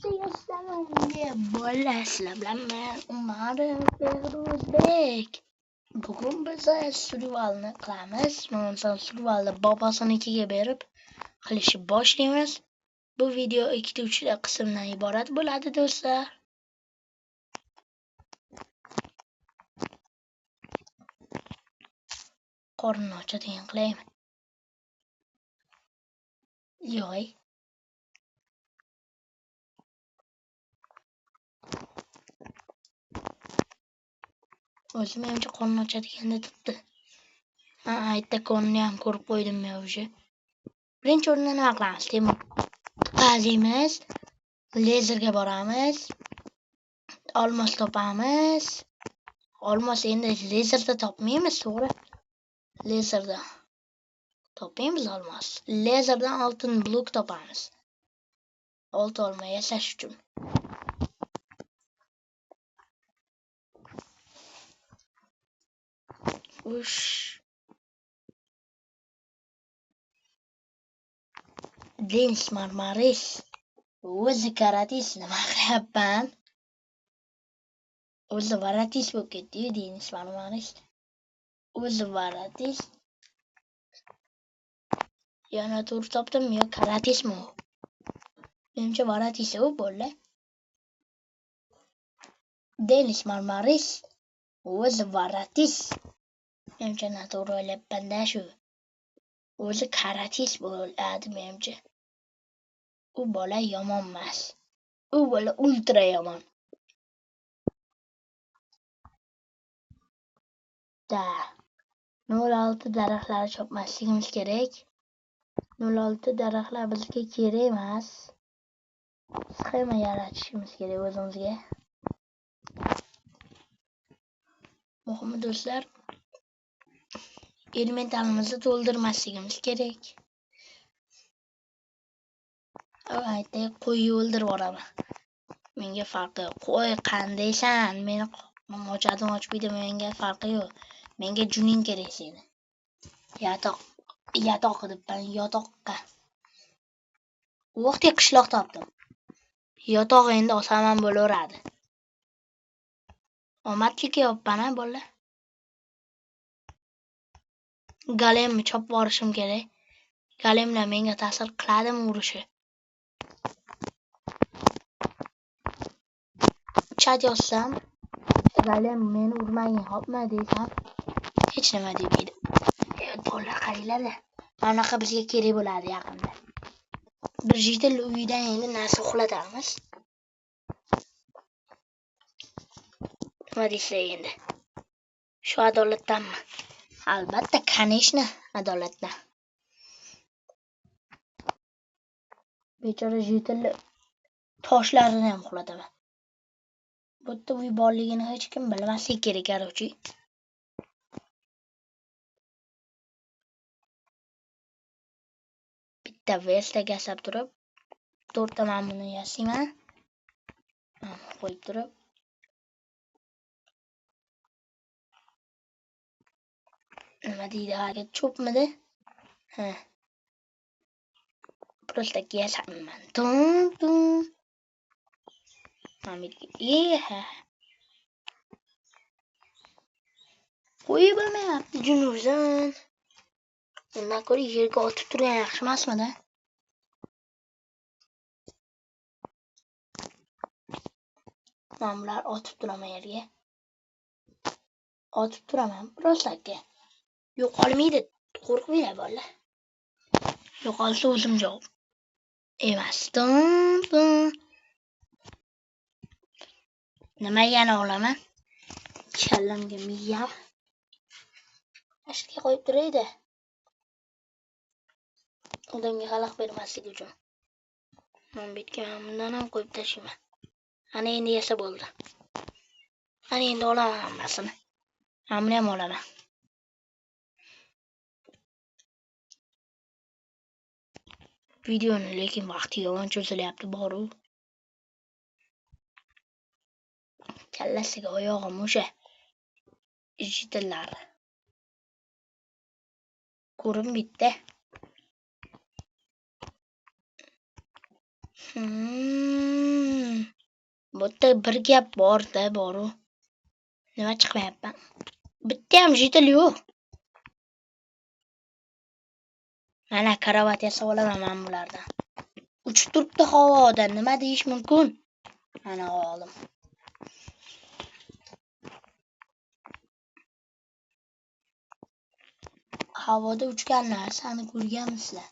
Salomga bo'lasizlar bilan men Umarov Behruzbek. Bugun biz survivalni qilamiz. Mana survivalni bobosinikiga berib qilishni boshlaymiz. Bu video 2-3 qismdan iborat bo'ladi do'stlar. Qorni ochadigan qilaymi? Yo'q. O'zi menimcha qorni ochadiganda turibdi. Aytda qorni ham ko'rib qo'ydim men o'sha. Birinchi o'rinda nima qilamiz? Temir qaziymiz, lezerga boramiz, olmos topamiz. Olmos endi lezerda topmaymiz, to'g'ri? Lezerda topmaymiz olmos. Lezerdan oltin blok topamiz. Oltin olma yasash uchun. Ush. Deniz Marmaris. O'zi karatis nima qilyapman? O'zi varatis bo'lib ketdi-yu Deniz Marmaris. O'zi varatis. Yana to'g'ri topdimmi yo karatismi u? Menimcha varatis u bo'la. Deniz Marmaris. O'zi varatis. Menimcha noto'g'ri o'ylabman-da shu. O'zi karatis bo'ladi menimcha. U bola yomon emas. U bola ultra yomon. Da. 06 daraxtlar chopmasligimiz kerak. 06 daraxtlar bizga kerak emas. Sxema yaratishimiz kerak o'zimizga. Muhimi do'stlar, elementalimizni to'ldirmasligimiz kerak. Aytda qo'y o'ldirib yuboraman. Menga farqi yo'q. Qo'y qandaysan? Meni mochadim ochmaydi, menga farqi yo'q. Menga juning kerak seni. Yatoq debman, yotoqqa. U vaqtda qishloq topdim. Yotoq endi osaman bo'laveradi. Omad chekayapman-a bolalar. Galemni chopib borishim kerak. Galemlar menga ta'sir qiladimi urishi? Chat yozsam, galem meni urmagin, hopma desam, hech nima demaydi. Bolalar qaranglar-da. Anaqa bizga kerak bo'ladi yaqinda. Bir jitil uydan endi narsa uxlatamiz. Nima deysiz endi? Shu adolatdanmi? Albatta, kaneshna adolatdan. Bechora jitil toshlarini ham uxlataman. Bu yerda uy borligini hech kim bilmasligi kerak, qarovchi. Bitta Vesla yasab turib, 4 ta mana buni yasayman. Qo'yib turib. Nima deydi? Hali cho'pmidi? Ha. Просто yasaman. Tum. Hamidga. Qo'yib bilmayapti junuzan. Undan ko'ra yerga otib turgan yaxshi emasmi-da? Men bular otib turaman yerga. Otib turaman birozlarga. Yo'qolmaydi. Qo'rqmanglar bolalar. Yo'qolsa o'zim javob emas. Nima yana olaman? Kallamga miyam. Ashga qo'yib turaydi. Odamga xalaq bermaslik uchun. Men bitgan bundan ham qo'yib tashlayman. Ana endi yasa bo'ldi. Ana endi olaman hammasini. Hamma ham olaman. Videoni lekin vaqti yomon cho'zilyapti boru. Kallasiga oyog'im o'sha jitillar. Ko'rinmaydi. Bu yerda bir gap bor-da, boru. Nima chiqmayapman? Bitta ham jitel yo'q. Mana karavot yasab olaman men bulardan. Uchib turibdi havoda. Nima deyish mumkin? Mana oldim. Havoda uchgan narsani ko'rganmisizlar?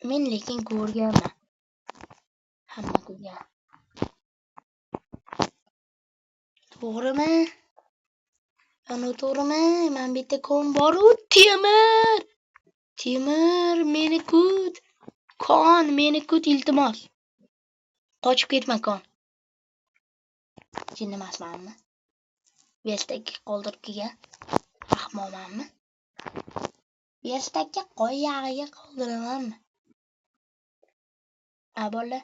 Men lekin ko'rganman. Hamma ko'rgan. To'g'rimi? Ana to'g'rimi? Men bitta kon bor-u, temir. Temir, meni kut. Kon, meni kut iltimos. Qochib ketma kon. Jin emasmanmi? Vestakka qoldirib kelgan. Ahmoqmanmi? Vestakka qo'yag'iga qoldiramanmi? Bola.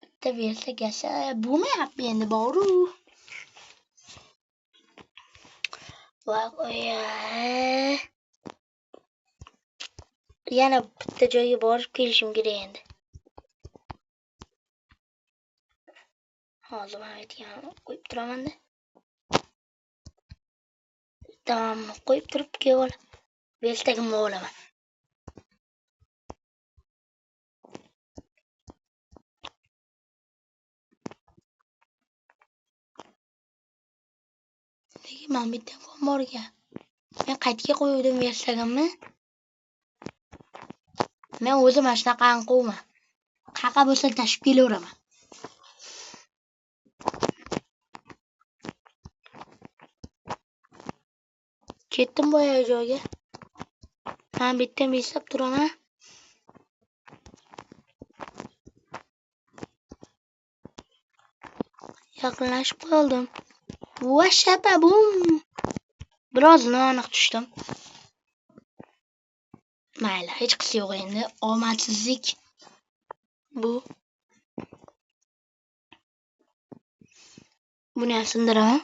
Bitta vestak yasa bo'lmayapti endi boru. Voy, yana bitta joyga borib kelishim kerak endi. Hozir men aytgan qo'yib turaman-da. Tamam, qo'yib turib keyin vestakimni olaman. Lekin men bitta kon bor ekan. Men qaytga qo'ydim vestakimni. Men o'zim mana shunaqani qo'yman. Qaqa bo'lsa tashib kelaveraman. Ketdim boya joyga. Men bitta eslab turaman. Yaqinlashib qoldim. Va shapa bum. Biroz noaniq tushdim. Mayli, hech qisi yo'q endi. Omadsizlik bu. Buni ham sindiraman.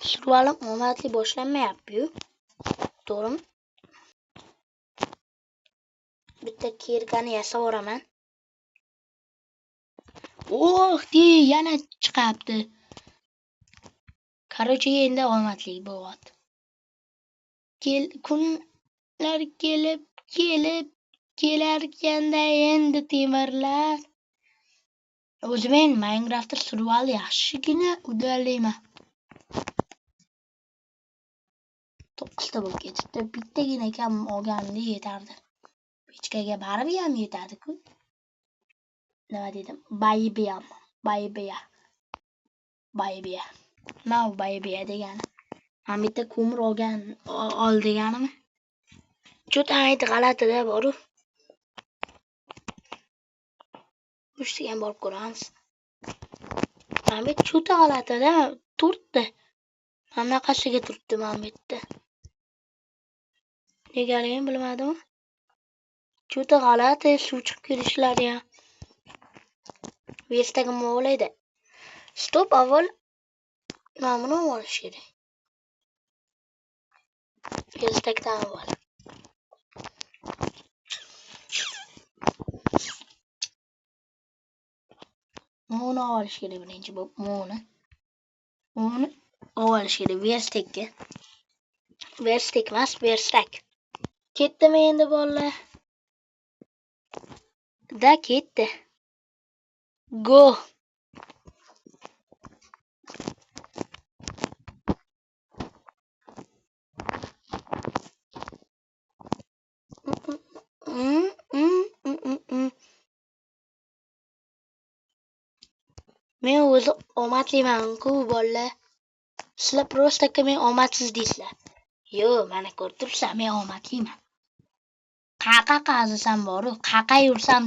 Survalim omadli boshlanmayapti-yu. To'g'rimi? Bitta kirkani yasab olaman. Yana chiqapti. Qarochi endi omadli bo'lyapti. Kunlar kelib kelarkanda endi temirlar. O'zi men Minecraftda survival yaxshigina uddalayman. 9 ta bo'lib ketibdi. Bittagina kam olganimda yetardi. Pechkaga baribir ham yetadi-ku. Nima dedim? Baybiya. Mana baybiya degani. Men bitta ko'mir ol deganimi? Juda ayt g'alati-da boru. Ustiga ham borib ko'ramiz. Men bitta juda g'alati-da, turtdi. Hamnaqasiga turtdi men bitta. Negaligini bilmadim. Juda g'alati suv chiqib kelishlari ham. Vestagim o'g'laydi. Stop, avval mana buni olish kerak. Vestagdan avval. Moni olish kerak birinchi bo'lib. Moni olish kerak Vestakka. Vestak emas, Vestak. Ketdimi endi bolalar? Da ketdi. Go. Men o'zi omadliman-ku bolalar. Sizlar prostaka men omadsiz deysizlar. Yo'q, mana ko'rib turibsizlar, men omadliman. Qaqa qazisam boru, qaqa yursam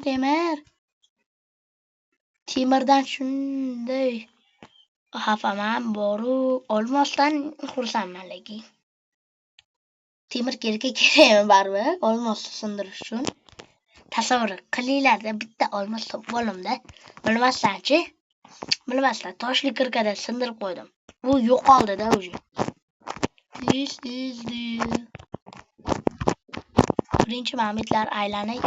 temir. Temirdan shunday xafaman boru, olmosdan xursandman lekin. Temir kerak baribir, olmosni sindirish uchun. Tasavvur qilinglar-da, bitta olmos topib olimda. Bilmasdan-chi? Bilmasdan toshli kirkada sindirib qo'ydim. Bu yo'qoldi-da o'zi. This is the Birinchi mana bu yerlar aylanay.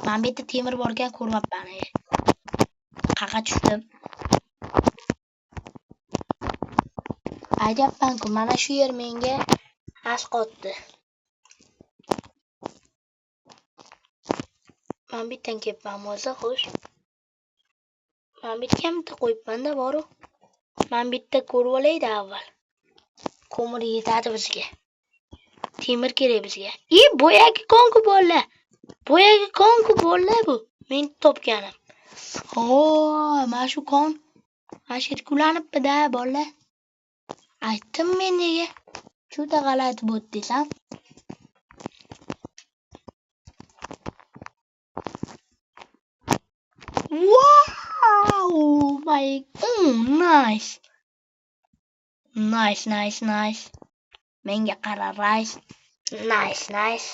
Mana bu yerda temir bor ekan, ko'rmabman. Qaqa tushdim. Aytyapman-ku, mana shu yer menga asqotdi. Men bu yerdan kelibman bo'lsa, xo'sh. Men bu yerga bitta qo'yibman-da, boru. Men bu yerda ko'rib olaydi avval. Ko'mir yetadi bizga. Temir kerak bizga. Boyagi konku bolalar. Boyagi konku bolalar bu. Men topganim. Mana shu kon. Mana shu yerga ulanibdi-da, bolalar. Aytdim men nega? Juda g'alati bo'ldi desam. Wow! My nice. Nice. Menga qara, rice. Nice.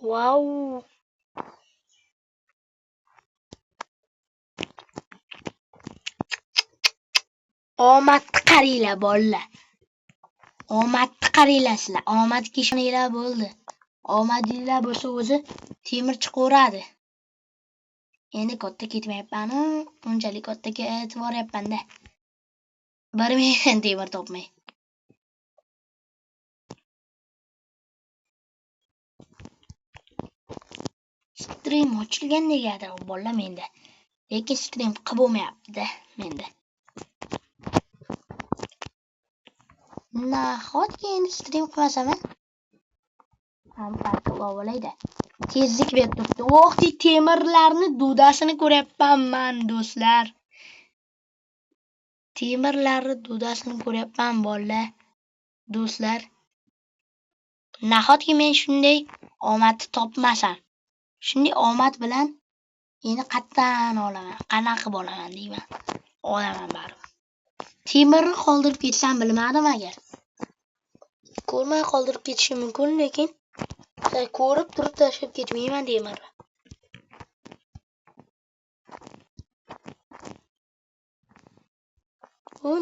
Wow. Omadni qaranglar, bolalar. Omadni qaranglar sizlar. Omadga ishoninglar bo'ldi. Omadinglar bo'lsa o'zi temir chiqaveradi. Endi katta ketmayapman, unchalik katta ketib boryapman-da. Bir men temir topmay. Stream ochilgan negadir bolalar menda. Lekin stream qilib bo'lmayapti-da menda. Nahotki endi stream qilmasam, hamma olayda. Tezlik berib turibdi. O'xti temirlarni dudasini ko'ryapman men, do'stlar. Temirlarni dudasini ko'ryapman, bolalar. Do'stlar. Nahotki men shunday omadni topmasam, shunday omad bilan endi qattan olaman, qanaqa bo'laman deyman. Olaman baribir. Temirni qoldirib ketsam bilmadim agar. Ko'rmay qoldirib ketishim mumkin, lekin ko'rib turib tashlab ketmayman temirni.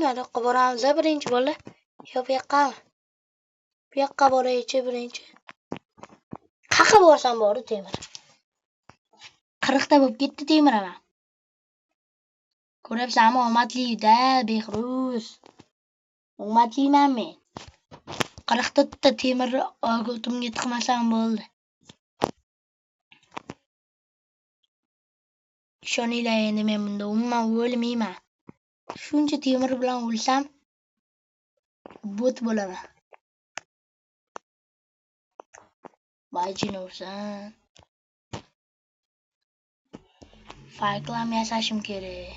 Nariyoqqa boramiz birinchi bola. Yo bu yoqqami? Bu yoqqa boraychi birinchi. Qaqa borsam bor temir. 40 ta bo'lib ketdi temir ham. Ko'ryapsanmi, omadli-da, Behruz. Omadliman men. 40 ta temir oltimga tiqmasam bo'ldi. Ishoninglar endi men bunda umuman o'lmayman. Shuncha temir bilan o'lsam bot bo'laman. Bajin ursan. Fayklam yasashim kerak.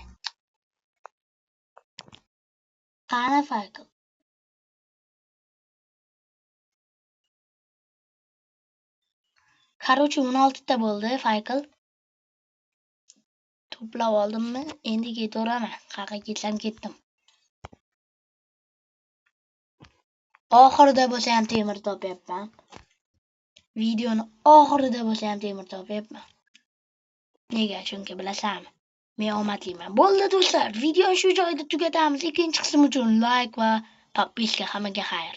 Qani faykl? Короче, 16 ta bo'ldi faykl. To'plab oldimmi? Endi ketaveraman. Qaqa ketsam ketdim. Oxirida bo'lsa ham temir topyapman. Videoni oxirida bo'lsa ham temir topyapman. Nega? Chunki bilasanmi? Men omadliman. Bo'ldi do'stlar, videoni shu joyda tugatamiz. Ikkinchi qism uchun like va podpiska hammaga xayr.